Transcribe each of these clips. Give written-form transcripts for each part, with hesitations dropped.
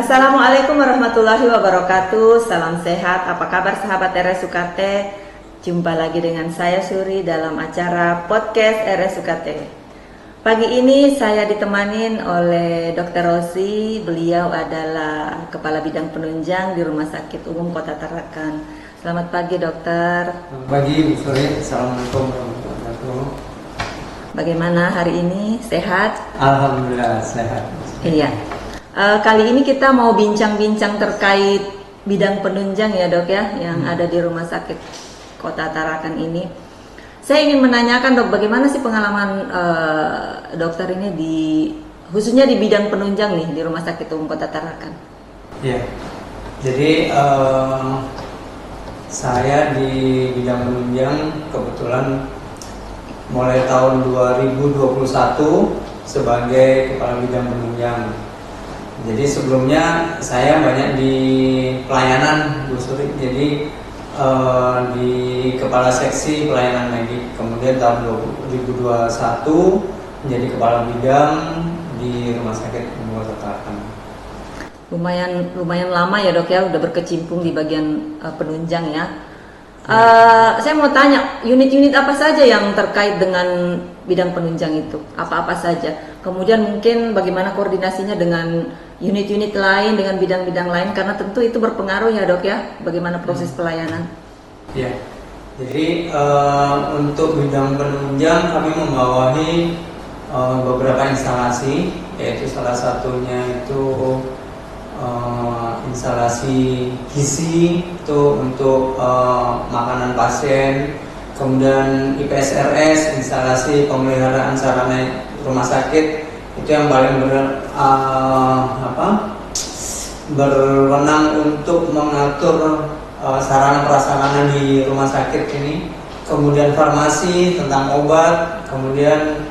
Assalamualaikum warahmatullahi wabarakatuh. Salam sehat. Apa kabar sahabat RSUKT? Jumpa lagi dengan saya Suri dalam acara podcast RSUKT. Pagi ini saya ditemanin oleh Dr. Rosi. Beliau adalah Kepala Bidang Penunjang di Rumah Sakit Umum Kota Tarakan. Selamat pagi dokter. Selamat pagi Bu Suri. Assalamualaikum warahmatullahi wabarakatuh. Bagaimana hari ini? Sehat? Alhamdulillah sehat. Iya. Kali ini kita mau bincang-bincang terkait bidang penunjang ya dok ya, yang ada di Rumah Sakit Kota Tarakan ini. Saya ingin menanyakan dok, bagaimana sih pengalaman dokter ini khususnya di bidang penunjang nih di Rumah Sakit Umum Kota Tarakan? Ya, jadi saya di bidang penunjang kebetulan mulai tahun 2021 sebagai Kepala Bidang Penunjang. Jadi sebelumnya saya banyak di pelayanan Bu Suri, jadi di Kepala Seksi Pelayanan Medik. Kemudian tahun 2021 menjadi Kepala Bidang di Rumah Sakit Umum Kota Tarakan. Lumayan lama ya dok ya, udah berkecimpung di bagian penunjang ya. Saya mau tanya, unit-unit apa saja yang terkait dengan bidang penunjang itu? Apa-apa saja? Kemudian mungkin bagaimana koordinasinya dengan unit-unit lain, dengan bidang-bidang lain, karena tentu itu berpengaruh ya dok ya, bagaimana proses pelayanan? Ya, jadi untuk bidang penunjang kami membawahi beberapa instalasi, yaitu salah satunya itu instalasi gizi itu untuk makanan pasien, kemudian IPSRS, instalasi pemeliharaan sarana rumah sakit, itu yang paling berwenang untuk mengatur sarana prasarana di rumah sakit ini. Kemudian farmasi tentang obat, kemudian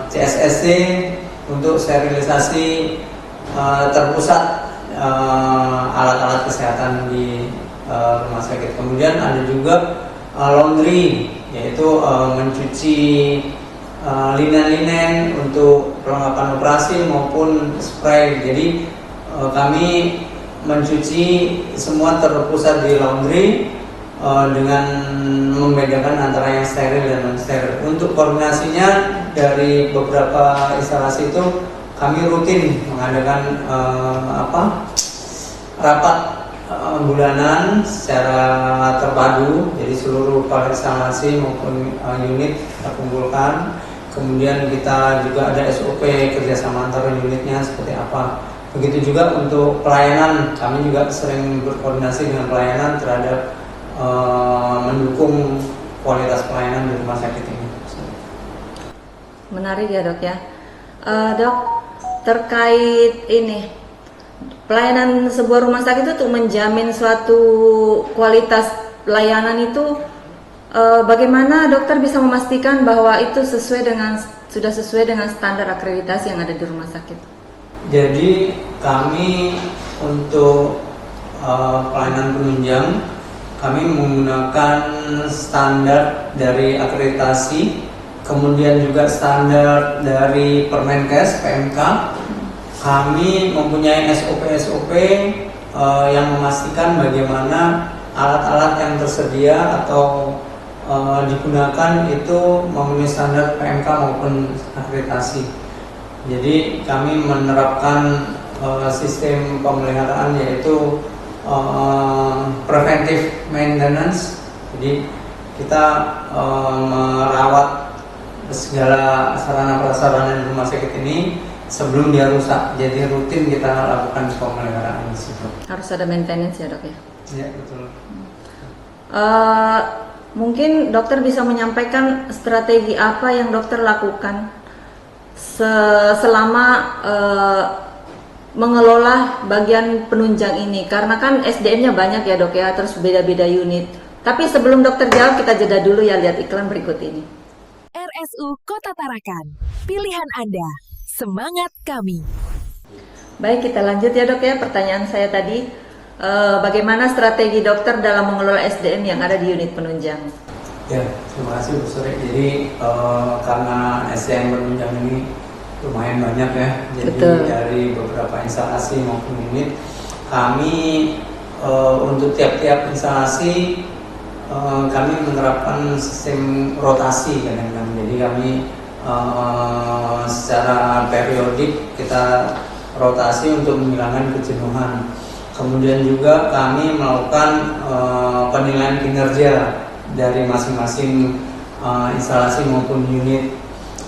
CSSD untuk sterilisasi terpusat alat-alat kesehatan di rumah sakit. Kemudian ada juga laundry, yaitu mencuci linen-linen untuk perlengkapan operasi maupun spray. Jadi kami mencuci semua terpusat di laundry dengan membedakan antara yang steril dan non steril. Untuk koordinasinya dari beberapa instalasi itu kami rutin mengadakan rapat bulanan secara terpadu, jadi seluruh kepala instalasi maupun unit kita kumpulkan. Kemudian kita juga ada SOP kerjasama antara unitnya seperti apa. Begitu juga untuk pelayanan, kami juga sering berkoordinasi dengan pelayanan terhadap mendukung kualitas pelayanan di rumah sakit ini. Menarik ya dok ya. Dok, terkait ini pelayanan sebuah rumah sakit itu untuk menjamin suatu kualitas pelayanan itu, bagaimana dokter bisa memastikan bahwa itu sudah sesuai dengan standar akreditasi yang ada di rumah sakit? Jadi kami untuk pelayanan penunjang kami menggunakan standar dari akreditasi, kemudian juga standar dari Permenkes PMK. Kami mempunyai SOP yang memastikan bagaimana alat-alat yang tersedia atau digunakan itu memenuhi standar PMK maupun akreditasi. Jadi kami menerapkan sistem pemeliharaan, yaitu preventive maintenance. Jadi kita merawat segala sarana prasarana di rumah sakit ini sebelum dia rusak. Jadi rutin kita lakukan pemeliharaan di situ. Harus ada maintenance ya dok ya? Ya betul. Mungkin dokter bisa menyampaikan strategi apa yang dokter lakukan selama mengelola bagian penunjang ini, karena kan SDM-nya banyak ya dok ya, terus beda-beda unit. Tapi sebelum dokter jawab, kita jeda dulu ya, lihat iklan berikut ini. RSU Kota Tarakan, pilihan Anda, semangat kami. Baik, kita lanjut ya dok ya. Pertanyaan saya tadi, bagaimana strategi dokter dalam mengelola SDM yang ada di unit penunjang? Ya, terima kasih Bu Suri. Jadi karena SDM penunjang ini lumayan banyak ya. Jadi Betul. dari beberapa instalasi maupun unit kami untuk tiap-tiap instalasi kami menerapkan sistem rotasi kadang-kadang. Jadi kami secara periodik kita rotasi untuk menghilangkan kejenuhan. Kemudian juga kami melakukan penilaian kinerja dari masing-masing instalasi maupun unit.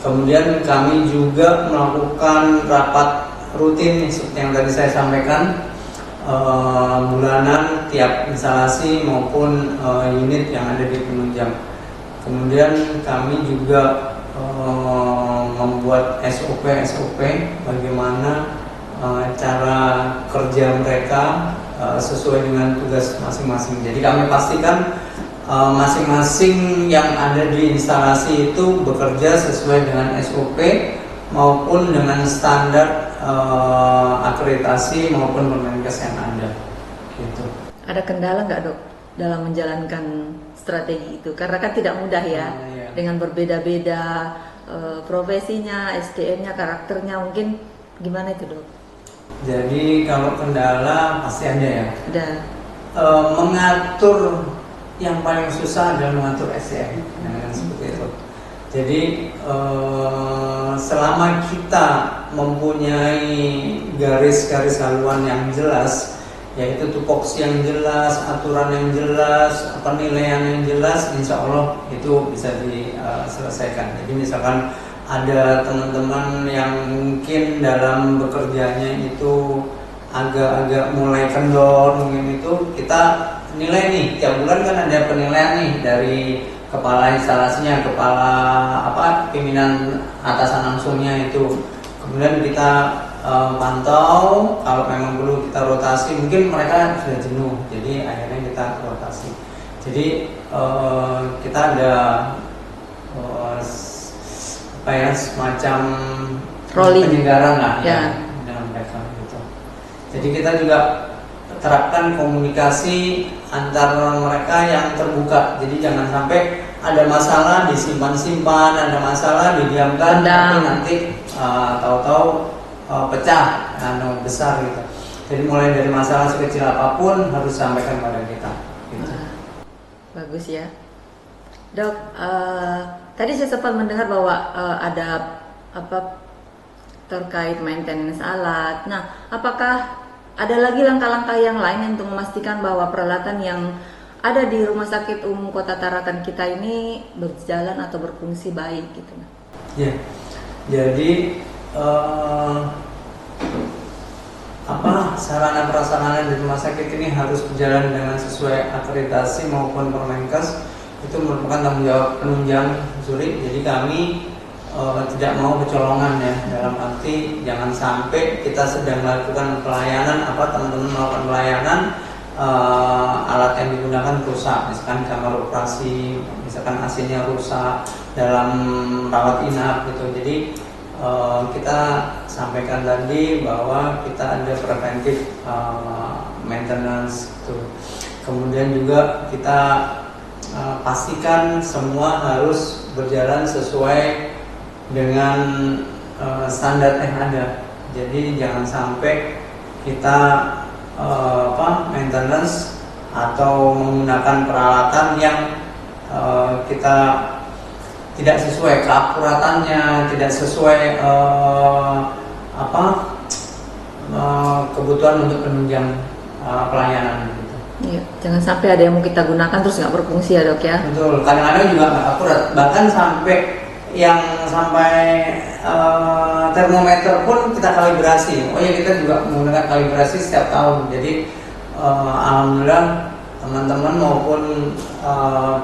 Kemudian kami juga melakukan rapat rutin seperti yang tadi saya sampaikan, bulanan tiap instalasi maupun unit yang ada di penunjang. Kemudian kami juga membuat SOP bagaimana cara kerja mereka sesuai dengan tugas masing-masing. Jadi kami pastikan masing-masing yang ada di instalasi itu bekerja sesuai dengan SOP maupun dengan standar akreditasi maupun Permenkes yang ada. Gitu. Ada kendala nggak dok dalam menjalankan strategi itu? Karena kan tidak mudah ya, Iya. dengan berbeda-beda profesinya, SDM-nya, karakternya, mungkin gimana itu dok? Jadi kalau kendala pasti ada ya. Ada. Mengatur yang paling susah adalah mengatur SDM, seperti itu. Jadi selama kita mempunyai garis-garis haluan yang jelas, yaitu tupoksi yang jelas, aturan yang jelas, penilaian yang jelas, insya Allah itu bisa diselesaikan. Jadi misalkan ada teman-teman yang mungkin dalam bekerjanya itu agak-agak mulai kendor, mungkin itu kita nilai nih, tiap bulan kan ada penilaian nih dari kepala instalasinya, kepala pimpinan atasan langsungnya itu. Kemudian kita pantau, kalau memang perlu kita rotasi, mungkin mereka sudah jenuh, jadi akhirnya kita rotasi. Jadi kita ada semacam Rolling. penyegaran lah Ya. dengan mereka gitu. Jadi kita juga terapkan komunikasi antara mereka yang terbuka. Jadi jangan sampai ada masalah disimpan-simpan, ada masalah didiamkan, tapi nanti tahu-tahu pecah, besar gitu. Jadi mulai dari masalah sekecil apapun harus sampaikan pada kita. Gitu. Bagus ya, dok. Tadi saya sempat mendengar bahwa ada terkait maintenance alat. Nah, apakah ada lagi langkah-langkah yang lain untuk memastikan bahwa peralatan yang ada di Rumah Sakit Umum Kota Tarakan kita ini berjalan atau berfungsi baik gitu? Ya, jadi sarana prasarana di rumah sakit ini harus berjalan dengan sesuai akreditasi maupun Permenkes. Itu merupakan tanggung jawab penunjang Zuri. Jadi kami tidak mau kecolongan ya, dalam arti jangan sampai kita sedang melakukan pelayanan, teman-teman melakukan pelayanan, alat yang digunakan rusak, misalkan kamar operasi, misalkan AC-nya rusak dalam rawat inap gitu. Jadi kita sampaikan tadi bahwa kita ada preventif maintenance gitu. Kemudian juga kita pastikan semua harus berjalan sesuai dengan standar yang ada. Jadi jangan sampai kita maintenance atau menggunakan peralatan yang kita tidak sesuai keakuratannya, tidak sesuai kebutuhan untuk penunjang pelayanan gitu. Iya, jangan sampai ada yang mau kita gunakan terus nggak berfungsi ya dok ya. Betul, kadang-kadang juga nggak akurat, bahkan sampai termometer pun kita kalibrasi. Oh ya, kita juga menggunakan kalibrasi setiap tahun. Jadi alhamdulillah teman-teman maupun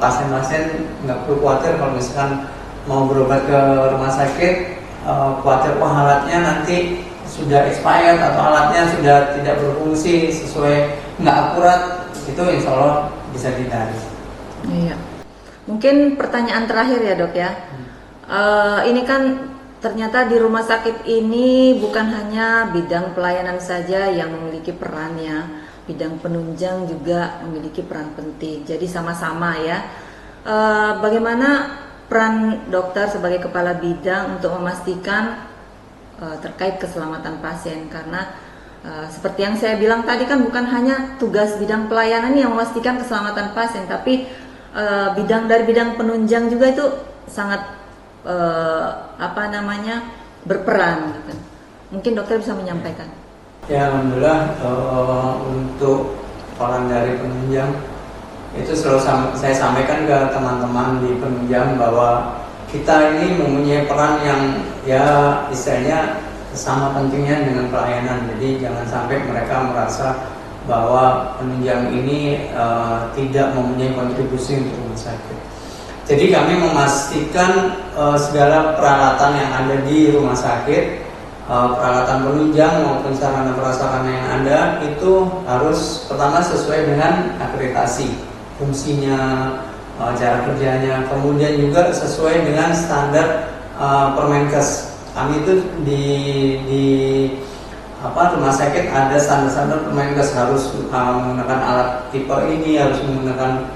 pasien-pasien nggak perlu khawatir kalau misalkan mau berobat ke rumah sakit, khawatir alatnya nanti sudah expired atau alatnya sudah tidak berfungsi sesuai, nggak akurat, itu insya Allah bisa dihindari. Iya. Mungkin pertanyaan terakhir ya dok ya. Ini kan ternyata di rumah sakit ini bukan hanya bidang pelayanan saja yang memiliki perannya, bidang penunjang juga memiliki peran penting. Jadi sama-sama ya. Bagaimana peran dokter sebagai kepala bidang untuk memastikan terkait keselamatan pasien, karena seperti yang saya bilang tadi kan bukan hanya tugas bidang pelayanan yang memastikan keselamatan pasien, tapi dari bidang penunjang juga itu sangat berperan gitu. Mungkin dokter bisa menyampaikan. Ya, alhamdulillah untuk peran dari penunjang itu selalu saya sampaikan ke teman-teman di penunjang bahwa kita ini mempunyai peran yang ya istilahnya sama pentingnya dengan pelayanan. Jadi jangan sampai mereka merasa bahwa penunjang ini tidak mempunyai kontribusi untuk rumah sakit. Jadi kami memastikan segala peralatan yang ada di rumah sakit, peralatan penunjang maupun sarana prasarana yang ada itu harus pertama sesuai dengan akreditasi fungsinya, cara kerjanya, kemudian juga sesuai dengan standar Permenkes. Kami itu di rumah sakit ada standar-standar Permenkes, harus menggunakan alat tipe ini, harus menggunakan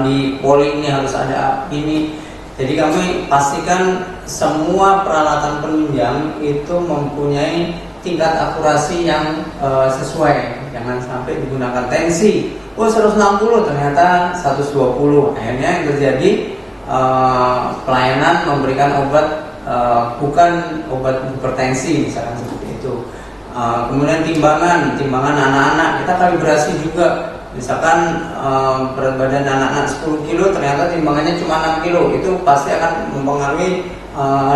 di poli ini harus ada ini. Jadi kami pastikan semua peralatan penunjang itu mempunyai tingkat akurasi yang sesuai. Jangan sampai digunakan tensi 160 ternyata 120. Akhirnya yang terjadi pelayanan memberikan obat bukan obat hipertensi misalkan seperti itu. Kemudian timbangan anak-anak kita kalibrasi juga. Misalkan berat badan anak-anak 10 kilo ternyata timbangannya cuma 6 kilo, itu pasti akan mempengaruhi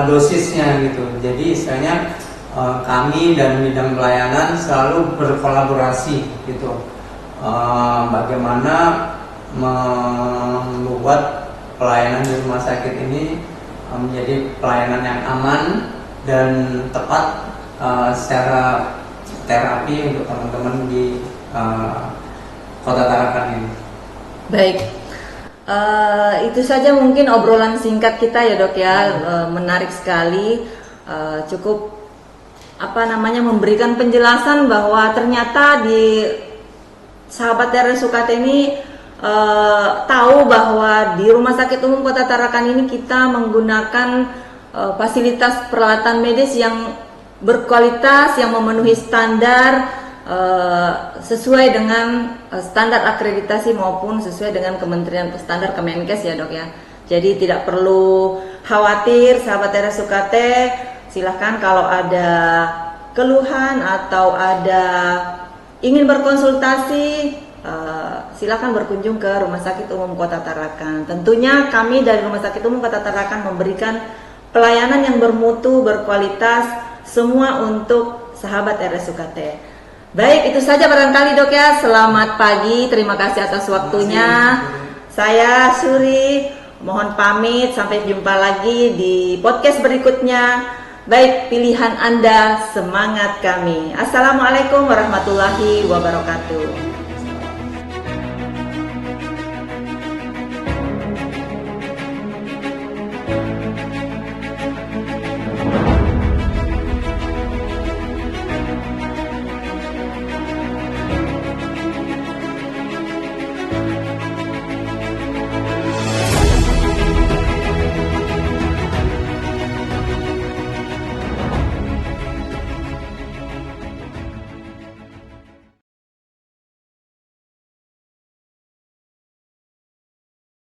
dosisnya gitu. Jadi istilahnya kami dan bidang pelayanan selalu berkolaborasi gitu. Bagaimana membuat pelayanan di rumah sakit ini menjadi pelayanan yang aman dan tepat secara terapi untuk teman-teman di Kota Tarakan ini. Baik, itu saja mungkin obrolan singkat kita ya dok ya. Menarik sekali, cukup memberikan penjelasan bahwa ternyata di sahabat RSUKT ini tahu bahwa di Rumah Sakit Umum Kota Tarakan ini kita menggunakan fasilitas peralatan medis yang berkualitas, yang memenuhi standar sesuai dengan standar akreditasi maupun sesuai dengan Kementerian Standar Kemenkes ya dok ya. Jadi tidak perlu khawatir sahabat RSUKT, silahkan kalau ada keluhan atau ada ingin berkonsultasi, silakan berkunjung ke Rumah Sakit Umum Kota Tarakan. Tentunya kami dari Rumah Sakit Umum Kota Tarakan memberikan pelayanan yang bermutu, berkualitas, semua untuk sahabat RSUKT. Baik, itu saja barangkali dok ya. Selamat pagi, terima kasih atas waktunya. Saya Suri, mohon pamit, sampai jumpa lagi di podcast berikutnya. Baik, pilihan Anda, semangat kami. Assalamualaikum warahmatullahi wabarakatuh.